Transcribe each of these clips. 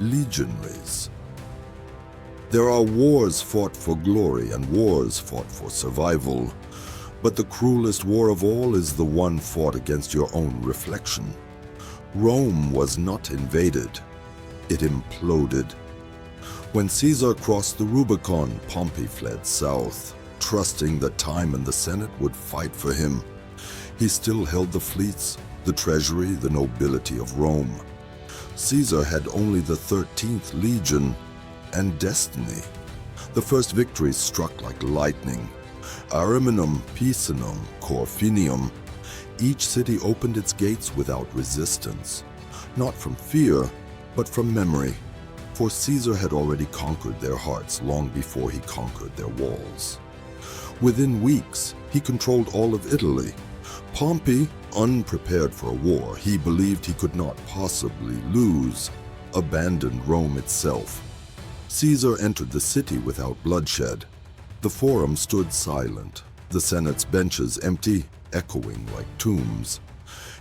Legionaries. There are wars fought for glory and wars fought for survival, but the cruelest war of all is the one fought against your own reflection. Rome was not invaded, it imploded. When Caesar crossed the Rubicon, Pompey fled south, trusting that time and the Senate would fight for him. He still held the fleets, the treasury, the nobility of Rome. Caesar had only the 13th Legion and destiny. The first victories struck like lightning. Ariminum, Picenum, Corfinium. Each city opened its gates without resistance, not from fear, but from memory, for Caesar had already conquered their hearts long before he conquered their walls. Within weeks, he controlled all of Italy. Pompey, unprepared for a war he believed he could not possibly lose, abandoned Rome itself. Caesar entered the city without bloodshed. The Forum stood silent, the Senate's benches empty, echoing like tombs.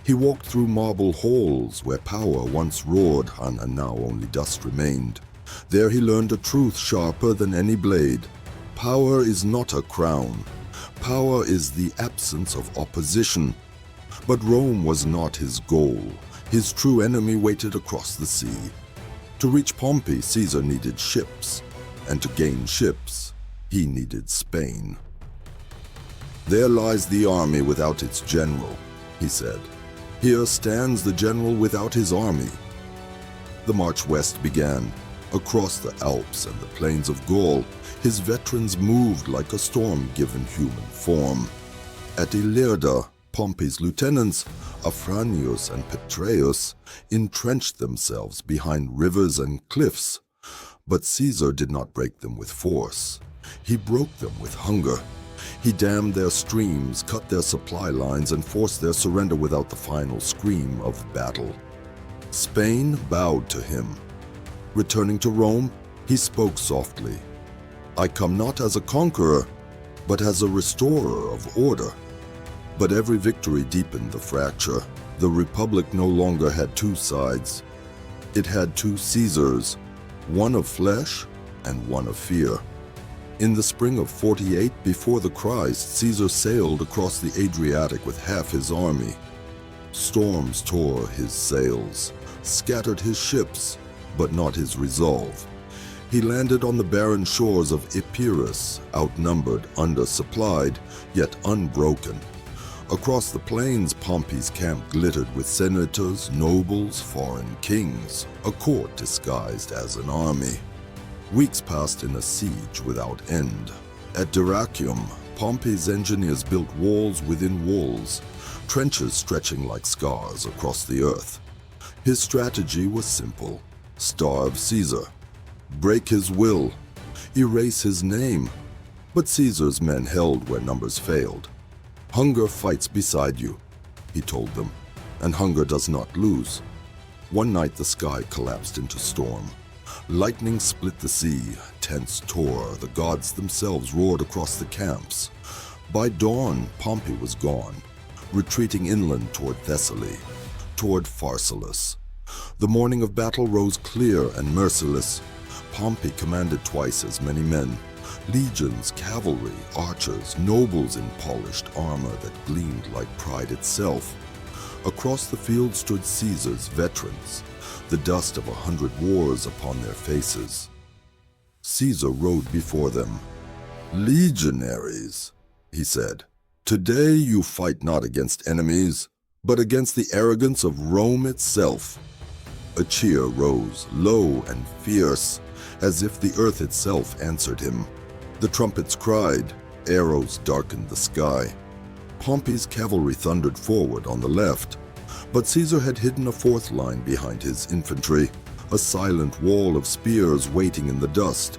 He walked through marble halls where power once roared and now only dust remained. There he learned a truth sharper than any blade. Power is not a crown. Power is the absence of opposition. But Rome was not his goal. His true enemy waited across the sea. To reach Pompey, Caesar needed ships, and to gain ships, he needed Spain. "There lies the army without its general," he said. "Here stands the general without his army." The march west began. Across the Alps and the plains of Gaul, his veterans moved like a storm given human form. At Ilerda, Pompey's lieutenants, Afranius and Petreius, entrenched themselves behind rivers and cliffs. But Caesar did not break them with force. He broke them with hunger. He dammed their streams, cut their supply lines, and forced their surrender without the final scream of battle. Spain bowed to him. Returning to Rome, he spoke softly. "I come not as a conqueror, but as a restorer of order." But every victory deepened the fracture. The Republic no longer had two sides. It had two Caesars, one of flesh and one of fear. In the spring of 48 before the Christ, Caesar sailed across the Adriatic with half his army. Storms tore his sails, scattered his ships, but not his resolve. He landed on the barren shores of Epirus, outnumbered, undersupplied, yet unbroken. Across the plains, Pompey's camp glittered with senators, nobles, foreign kings, a court disguised as an army. Weeks passed in a siege without end. At Dyrrachium, Pompey's engineers built walls within walls, trenches stretching like scars across the earth. His strategy was simple: starve Caesar, break his will, erase his name. But Caesar's men held where numbers failed. "Hunger fights beside you," he told them, "and hunger does not lose." One night the sky collapsed into storm. Lightning split the sea, tents tore, the gods themselves roared across the camps. By dawn, Pompey was gone, retreating inland toward Thessaly, toward Pharsalus. The morning of battle rose clear and merciless. Pompey commanded twice as many men. Legions, cavalry, archers, nobles in polished armor that gleamed like pride itself. Across the field stood Caesar's veterans, the dust of 100 wars upon their faces. Caesar rode before them. "Legionaries," he said, "today you fight not against enemies, but against the arrogance of Rome itself." A cheer rose, low and fierce, as if the earth itself answered him. The trumpets cried, arrows darkened the sky. Pompey's cavalry thundered forward on the left, but Caesar had hidden a fourth line behind his infantry, a silent wall of spears waiting in the dust.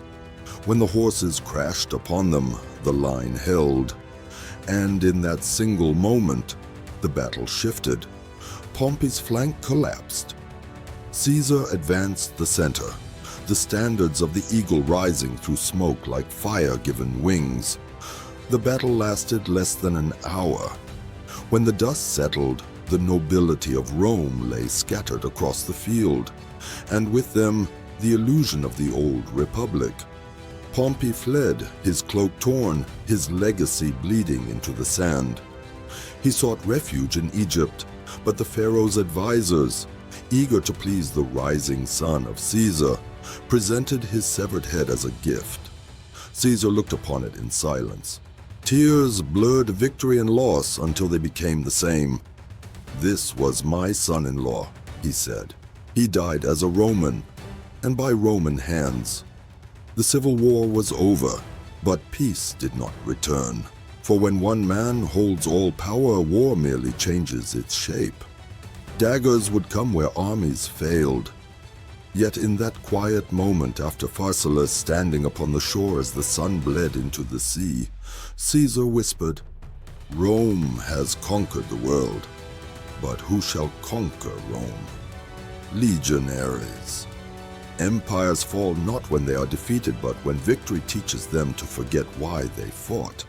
When the horses crashed upon them, the line held, and in that single moment, the battle shifted. Pompey's flank collapsed. Caesar advanced the center, the standards of the eagle rising through smoke like fire given wings. The battle lasted less than an hour. When the dust settled, the nobility of Rome lay scattered across the field, and with them, the illusion of the old republic. Pompey fled, his cloak torn, his legacy bleeding into the sand. He sought refuge in Egypt, but the pharaoh's advisors, eager to please the rising son of Caesar, presented his severed head as a gift. Caesar looked upon it in silence. Tears blurred victory and loss until they became the same. "This was my son-in-law," he said. "He died as a Roman, and by Roman hands." The civil war was over, but peace did not return. For when one man holds all power, war merely changes its shape. Daggers would come where armies failed. Yet in that quiet moment after Pharsalus standing upon the shore as the sun bled into the sea, Caesar whispered, "Rome has conquered the world, but who shall conquer Rome? Legionaries." Empires fall not when they are defeated, but when victory teaches them to forget why they fought.